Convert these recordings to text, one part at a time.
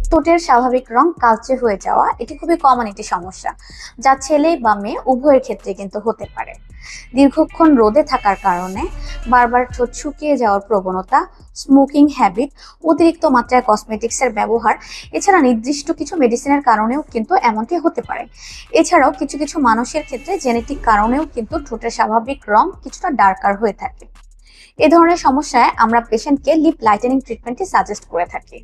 ঠোঁটের স্বাভাবিক রং কালচে হয়ে যাওয়া এটি খুবই কমন একটি সমস্যা, যা ছেলে বা মেয়ে উভয়ের ক্ষেত্রে কিন্তু হতে পারে। দীর্ঘক্ষণ রোদে থাকার কারণে, বারবার ঠোঁট শুকিয়ে যাওয়ার প্রবণতা, স্মোকিং হ্যাবিট, অতিরিক্ত মাত্রায় কসমেটিক্সের ব্যবহার, এছাড়া নির্দিষ্ট কিছু মেডিসিনের কারণেও কিন্তু এমনটি হতে পারে। এছাড়াও কিছু কিছু মানুষের ক্ষেত্রে জেনেটিক কারণেও কিন্তু ঠোঁটের স্বাভাবিক রং কিছুটা ডার্কার হয়ে থাকে। এ ধরনের সমস্যায় আমরা পেশেন্টকে লিপ লাইটেনিং ট্রিটমেন্টটি সাজেস্ট করে থাকি।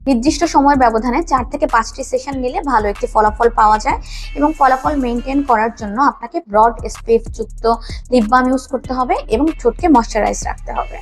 নির্দিষ্ট সময়ের ব্যবধানে 4 থেকে 5টি সেশন নিলে ভালো একটি ফলাফল পাওয়া যায়, এবং ফলাফল মেনটেন করার জন্য আপনাকে ব্রড এসপিএফ যুক্ত লিপ বাম ইউজ করতে হবে এবং ঠোঁটকে ময়শ্চারাইজ রাখতে হবে।